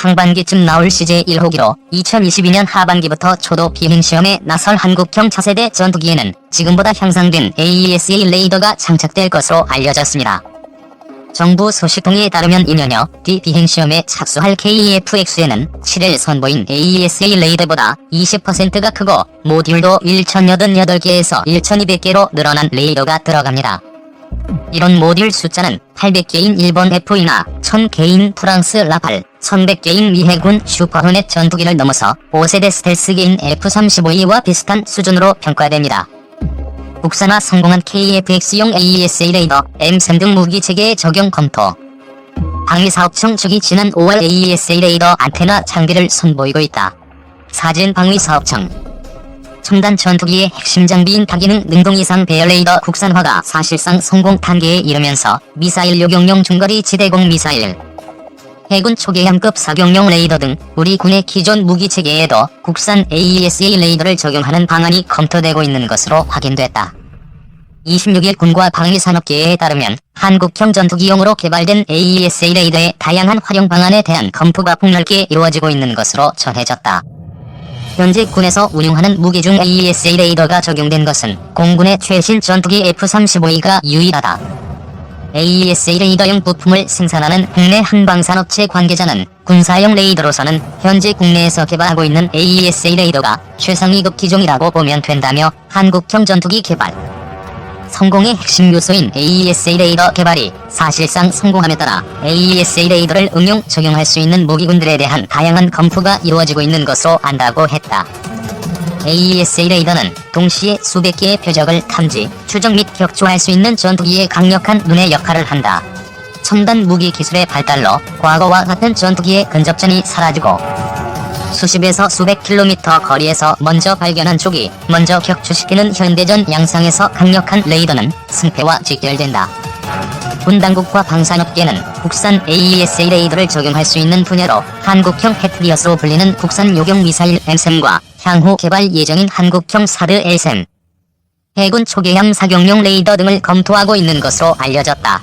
상반기쯤 나올 CJ1호기로 2022년 하반기부터 초도 비행시험에 나설 한국형 차세대 전투기에는 지금보다 향상된 AESA 레이더가 장착될 것으로 알려졌습니다. 정부 소식통에 따르면 2년여 뒤 비행시험에 착수할 KF-X에는 7일 선보인 AESA 레이더보다 20%가 크고 모듈도 1088개에서 1200개로 늘어난 레이더가 들어갑니다. 이런 모듈 숫자는 800개인 일본 F이나 1000개인 프랑스 라팔, 1100개인 미 해군 슈퍼호넷 전투기를 넘어서 5세대 스텔스기인 F-35E와 비슷한 수준으로 평가됩니다. 국산화 성공한 KF-X용 AESA 레이더, M3 등 무기체계의 적용 검토. 방위사업청 측이 지난 5월 AESA 레이더 안테나 장비를 선보이고 있다. 사진 방위사업청. 첨단 전투기의 핵심 장비인 다기능 능동 이상 배열 레이더 국산화가 사실상 성공 단계에 이르면서 미사일 요격용 중거리 지대공 미사일, 해군 초계함급 사격용 레이더 등 우리 군의 기존 무기체계에도 국산 AESA 레이더를 적용하는 방안이 검토되고 있는 것으로 확인됐다. 26일 군과 방위산업계에 따르면 한국형 전투기용으로 개발된 AESA 레이더의 다양한 활용 방안에 대한 검토가 폭넓게 이루어지고 있는 것으로 전해졌다. 현재 군에서 운용하는 무기 중 AESA 레이더가 적용된 것은 공군의 최신 전투기 F-35E가 유일하다. AESA 레이더용 부품을 생산하는 국내 한방산업체 관계자는 군사용 레이더로서는 현재 국내에서 개발하고 있는 AESA 레이더가 최상위급 기종이라고 보면 된다며 한국형 전투기 개발 성공의 핵심 요소인 AESA 레이더 개발이 사실상 성공함에 따라 AESA 레이더를 응용 적용할 수 있는 무기군들에 대한 다양한 검토가 이루어지고 있는 것으로 안다고 했다. AESA 레이더는 동시에 수백 개의 표적을 탐지, 추적 및 격추할 수 있는 전투기의 강력한 눈의 역할을 한다. 첨단 무기 기술의 발달로 과거와 같은 전투기의 근접전이 사라지고 수십에서 수백 킬로미터 거리에서 먼저 발견한 적이 먼저 격추시키는 현대전 양상에서 강력한 레이더는 승패와 직결된다. 군 당국과 방산업계는 국산 AESA 레이더를 적용할 수 있는 분야로 한국형 패트리엇으로 불리는 국산 요격 미사일 M3과 향후 개발 예정인 한국형 사드 LSM, 해군 초계함 사격용 레이더 등을 검토하고 있는 것으로 알려졌다.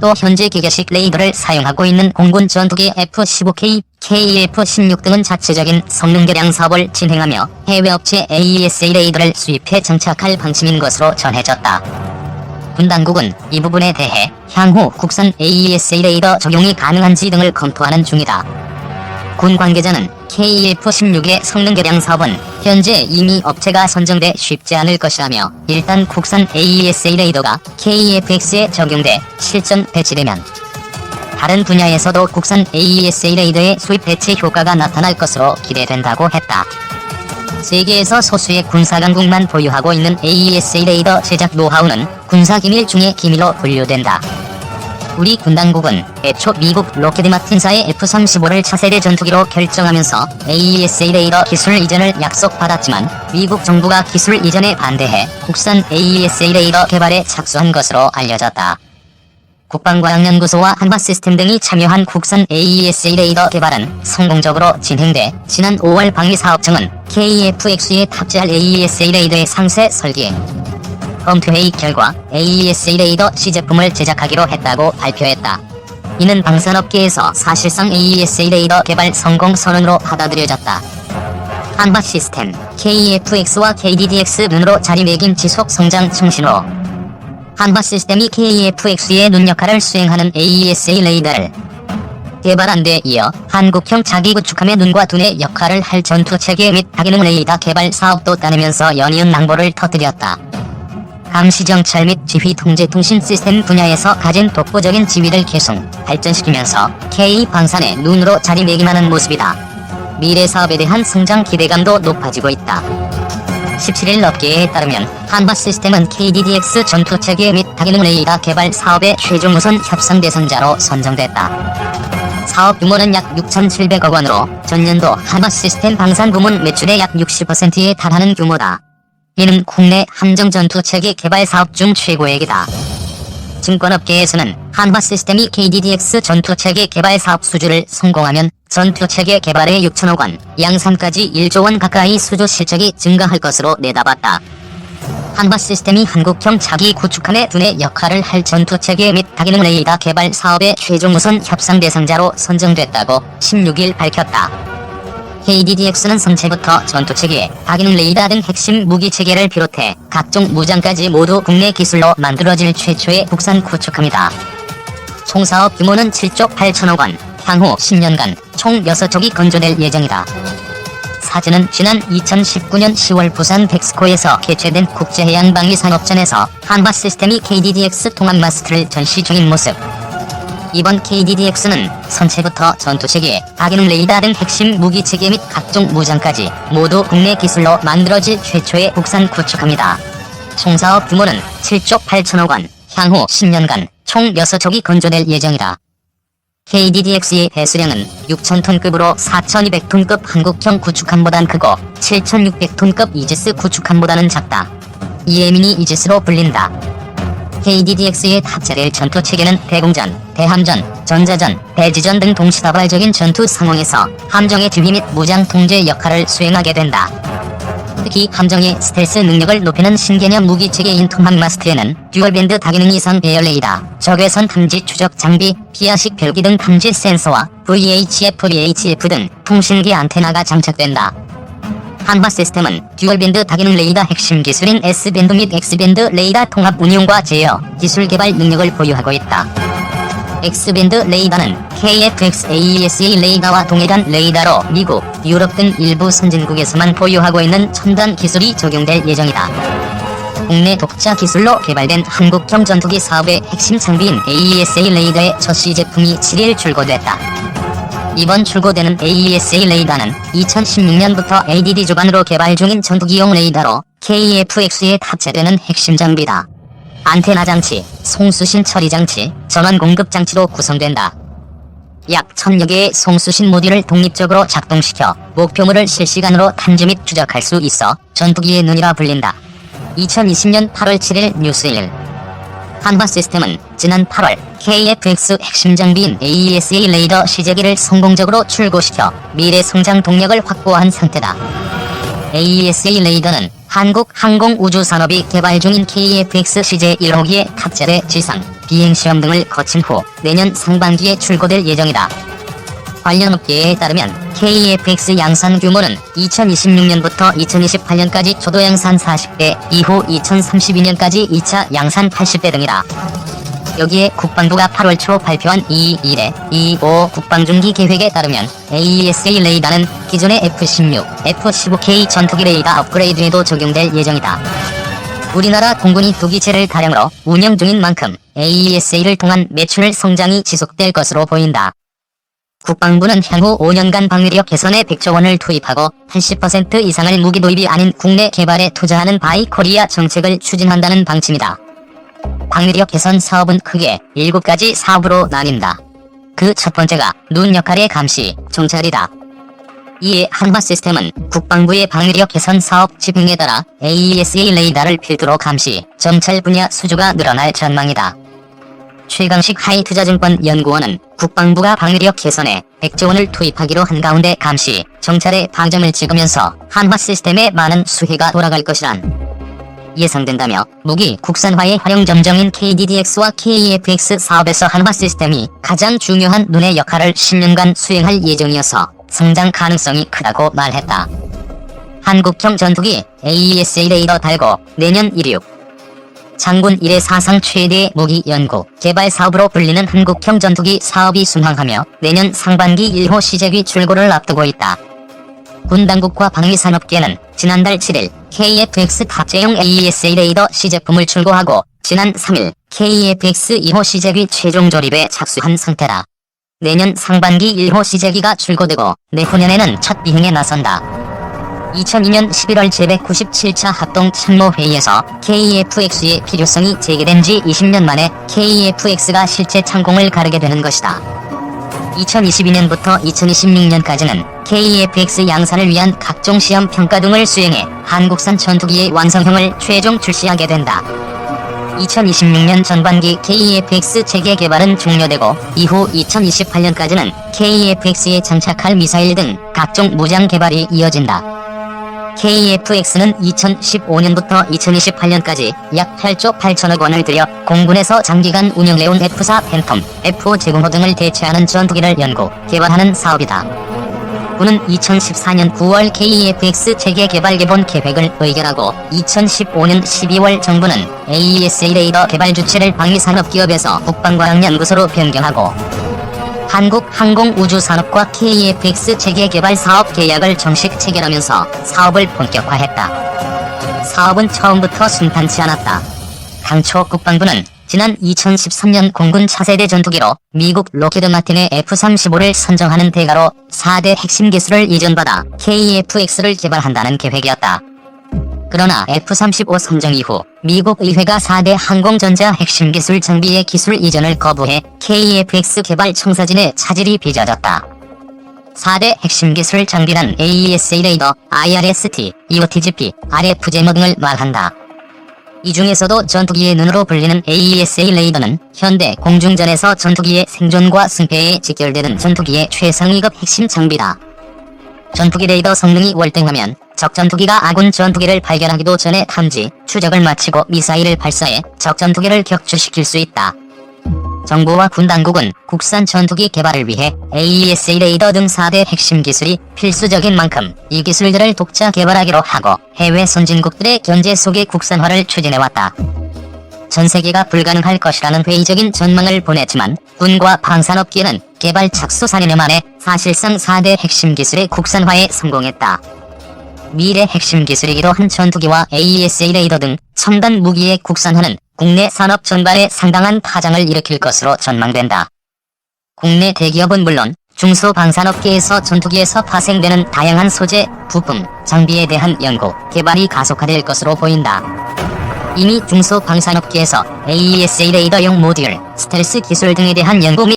또 현재 기계식 레이더를 사용하고 있는 공군 전투기 F-15K, KF-16 등은 자체적인 성능 개량 사업을 진행하며 해외 업체 AESA 레이더를 수입해 장착할 방침인 것으로 전해졌다. 군 당국은 이 부분에 대해 향후 국산 AESA 레이더 적용이 가능한지 등을 검토하는 중이다. 군 관계자는 KF-16의 성능 개량 사업은 현재 이미 업체가 선정돼 쉽지 않을 것이라며 일단 국산 AESA 레이더가 KF-X에 적용돼 실전 배치되면 다른 분야에서도 국산 AESA 레이더의 수입 배치 효과가 나타날 것으로 기대된다고 했다. 세계에서 소수의 군사강국만 보유하고 있는 AESA 레이더 제작 노하우는 군사기밀 중의 기밀로 분류된다. 우리 군 당국은 애초 미국 로키드 마틴사의 F-35를 차세대 전투기로 결정하면서 AESA 레이더 기술 이전을 약속받았지만 미국 정부가 기술 이전에 반대해 국산 AESA 레이더 개발에 착수한 것으로 알려졌다. 국방과학연구소와 한바시스템 등이 참여한 국산 AESA 레이더 개발은 성공적으로 진행돼 지난 5월 방위사업청은 KF-X에 탑재할 AESA 레이더의 상세 설계, 검토회의 결과 AESA 레이더 C제품을 제작하기로 했다고 발표했다. 이는 방산업계에서 사실상 AESA 레이더 개발 성공 선언으로 받아들여졌다. 한바시스템, KF-X와 KDDX 눈으로 자리매김 지속 성장 청신호. 한바시스템이 KF-X의 눈 역할을 수행하는 AESA 레이더를 개발한 데 이어 한국형 자기 구축함의 눈과 두뇌 역할을 할 전투체계 및 다기능 레이더 개발 사업도 따내면서 연이은 낭보를 터뜨렸다. 감시정찰 및 지휘통제통신 시스템 분야에서 가진 독보적인 지위를 계속 발전시키면서 K방산의 눈으로 자리매김하는 모습이다. 미래 사업에 대한 성장 기대감도 높아지고 있다. 17일 업계에 따르면 한바시스템은 KDDX 전투체계 및 다기능 레이더 개발 사업의 최종 우선 협상 대상자로 선정됐다. 사업 규모는 약 6,700억 원으로 전년도 한바시스템 방산부문 매출의 약 60%에 달하는 규모다. 이는 국내 함정전투체계 개발 사업 중 최고액이다. 증권업계에서는 한바시스템이 KDDX 전투체계 개발 사업 수주를 성공하면 전투체계 개발에 6천억 원, 양산까지 1조 원 가까이 수주 실적이 증가할 것으로 내다봤다. 한화 시스템이 한국형 자기 구축함의 두뇌 역할을 할 전투체계 및 다기능 레이더 개발 사업의 최종 우선 협상 대상자로 선정됐다고 16일 밝혔다. KDDX는 선체부터 전투체계, 다기능 레이더 등 핵심 무기체계를 비롯해 각종 무장까지 모두 국내 기술로 만들어질 최초의 국산 구축함이다. 총 사업 규모는 7조 8천억 원, 향후 10년간 총 6척이 건조될 예정이다. 사진은 지난 2019년 10월 부산 덱스코에서 개최된 국제해양방위산업전에서 한화 시스템이 KDDX 통합 마스크를 전시 중인 모습. 이번 KDDX는 선체부터 전투체계, 다기능 레이더 등 핵심 무기체계 및 각종 무장까지 모두 국내 기술로 만들어질 최초의 국산 구축함이다. 총 사업 규모는 7조 8천억 원, 향후 10년간 총 6척이 건조될 예정이다. KDDX의 배수량은 6,000톤급으로 4,200톤급 한국형 구축함보단 크고 7,600톤급 이지스 구축함보다는 작다. 이에미니 이지스로 불린다. KDDX의 탑재될 전투체계는 대공전, 대함전, 전자전, 대지전 등 동시다발적인 전투 상황에서 함정의 지휘 및 무장 통제 역할을 수행하게 된다. 특히 함정의 스텔스 능력을 높이는 신개념 무기체계인 통합 마스트에는 듀얼밴드 다기능 이상 배열 레이더, 적외선 탐지 추적 장비, 비아식 별기 등 탐지 센서와 VHF, VHF 등 통신기 안테나가 장착된다. 한화 시스템은 듀얼밴드 다기능 레이더 핵심 기술인 S밴드 및 X밴드 레이더 통합 운용과 제어, 기술 개발 능력을 보유하고 있다. X밴드 레이더는 KF-X AESA 레이더와 동일한 레이더로 미국, 유럽 등 일부 선진국에서만 보유하고 있는 첨단 기술이 적용될 예정이다. 국내 독자 기술로 개발된 한국형 전투기 사업의 핵심 장비인 AESA 레이더의 첫 시제품이 7일 출고됐다. 이번 출고되는 AESA 레이더는 2016년부터 ADD 주반으로 개발 중인 전투기용 레이더로 KF-X에 탑재되는 핵심 장비다. 안테나 장치, 송수신 처리 장치, 전원 공급 장치로 구성된다. 약 1000여 개의 송수신 모듈을 독립적으로 작동시켜 목표물을 실시간으로 탐지 및 추적할 수 있어 전투기의 눈이라 불린다. 2020년 8월 7일 뉴스일. 한화 시스템은 지난 8월 KF-X 핵심 장비인 AESA 레이더 시제기를 성공적으로 출고시켜 미래 성장 동력을 확보한 상태다. AESA 레이더는 한국 항공우주산업이 개발 중인 KF-X 시제 1호기에 탑재돼 지상, 비행시험 등을 거친 후 내년 상반기에 출고될 예정이다. 관련 업계에 따르면 KF-X 양산 규모는 2026년부터 2028년까지 초도 양산 40대, 이후 2032년까지 2차 양산 80대 등이다. 여기에 국방부가 8월 초 발표한 2.1에 2.5 국방중기 계획에 따르면 AESA 레이더는 기존의 F-16, F-15K 전투기 레이더 업그레이드에도 적용될 예정이다. 우리나라 공군이 두 기체를 다량으로 운영 중인 만큼 AESA를 통한 매출 성장이 지속될 것으로 보인다. 국방부는 향후 5년간 방위력 개선에 100조 원을 투입하고 80% 이상을 무기 도입이 아닌 국내 개발에 투자하는 바이 코리아 정책을 추진한다는 방침이다. 방위력 개선 사업은 크게 7가지 사업으로 나뉜다. 그 첫 번째가 눈 역할의 감시, 정찰이다. 이에 한화 시스템은 국방부의 방위력 개선 사업 집행에 따라 AESA 레이더를 필두로 감시, 정찰 분야 수주가 늘어날 전망이다. 최강식 하이투자증권 연구원은 국방부가 방위력 개선에 100조 원을 투입하기로 한 가운데 감시, 정찰에 방점을 찍으면서 한화 시스템에 많은 수혜가 돌아갈 것이란 예상된다며 무기 국산화의 활용점정인 KDDX와 KF-X 사업에서 한화 시스템이 가장 중요한 눈의 역할을 10년간 수행할 예정이어서 성장 가능성이 크다고 말했다. 한국형 전투기 AESA 레이더 달고 내년 16. 장군 이래 사상 최대의 무기 연구, 개발 사업으로 불리는 한국형 전투기 사업이 순항하며 내년 상반기 1호 시제기 출고를 앞두고 있다. 군 당국과 방위산업계는 지난달 7일 KF-X 탑재용 AESA 레이더 시제품을 출고하고 지난 3일 KF-X 2호 시제기 최종 조립에 착수한 상태다. 내년 상반기 1호 시제기가 출고되고 내후년에는 첫 비행에 나선다. 2002년 11월 제197차 합동참모회의에서 KF-X의 필요성이 제기된 지 20년 만에 KF-X가 실제 창공을 가르게 되는 것이다. 2022년부터 2026년까지는 KF-X 양산을 위한 각종 시험 평가 등을 수행해 한국산 전투기의 완성형을 최종 출시하게 된다. 2026년 전반기 KF-X 체계 개발은 종료되고 이후 2028년까지는 KF-X에 장착할 미사일 등 각종 무장 개발이 이어진다. KF-X는 2015년부터 2028년까지 약 8조 8천억 원을 들여 공군에서 장기간 운영해온 F-4 팬텀, F-5 제공호 등을 대체하는 전투기를 연구, 개발하는 사업이다. 군은 2014년 9월 KF-X 체계 개발 개본 계획을 의결하고 2015년 12월 정부는 AESA 레이더 개발 주체를 방위산업기업에서 국방과학연구소로 변경하고 한국항공우주산업과 KF-X 체계 개발 사업 계약을 정식 체결하면서 사업을 본격화했다. 사업은 처음부터 순탄치 않았다. 당초 국방부는 지난 2013년 공군 차세대 전투기로 미국 로키드 마틴의 F-35를 선정하는 대가로 4대 핵심 기술을 이전받아 KF-X를 개발한다는 계획이었다. 그러나 F-35 선정 이후 미국 의회가 4대 항공전자 핵심 기술 장비의 기술 이전을 거부해 KF-X 개발 청사진에 차질이 빚어졌다. 4대 핵심 기술 장비란 AESA 레이더, IRST, EOTGP, RFJM 등을 말한다. 이 중에서도 전투기의 눈으로 불리는 AESA 레이더는 현대 공중전에서 전투기의 생존과 승패에 직결되는 전투기의 최상위급 핵심 장비다. 전투기 레이더 성능이 월등하면 적 전투기가 아군 전투기를 발견하기도 전에 탐지, 추적을 마치고 미사일을 발사해 적 전투기를 격추시킬 수 있다. 정부와 군 당국은 국산 전투기 개발을 위해 AESA 레이더 등 4대 핵심 기술이 필수적인 만큼 이 기술들을 독자 개발하기로 하고 해외 선진국들의 견제 속에 국산화를 추진해왔다. 전세계가 불가능할 것이라는 회의적인 전망을 보냈지만 군과 방산업계는 개발 착수 4년여 만에 사실상 4대 핵심 기술의 국산화에 성공했다. 미래 핵심 기술이기도 한 전투기와 AESA 레이더 등 첨단 무기의 국산화는 국내 산업 전반에 상당한 파장을 일으킬 것으로 전망된다. 국내 대기업은 물론 중소방산업계에서 전투기에서 파생되는 다양한 소재, 부품, 장비에 대한 연구, 개발이 가속화될 것으로 보인다. 이미 중소방산업계에서 AESA 레이더용 모듈, 스텔스 기술 등에 대한 연구 및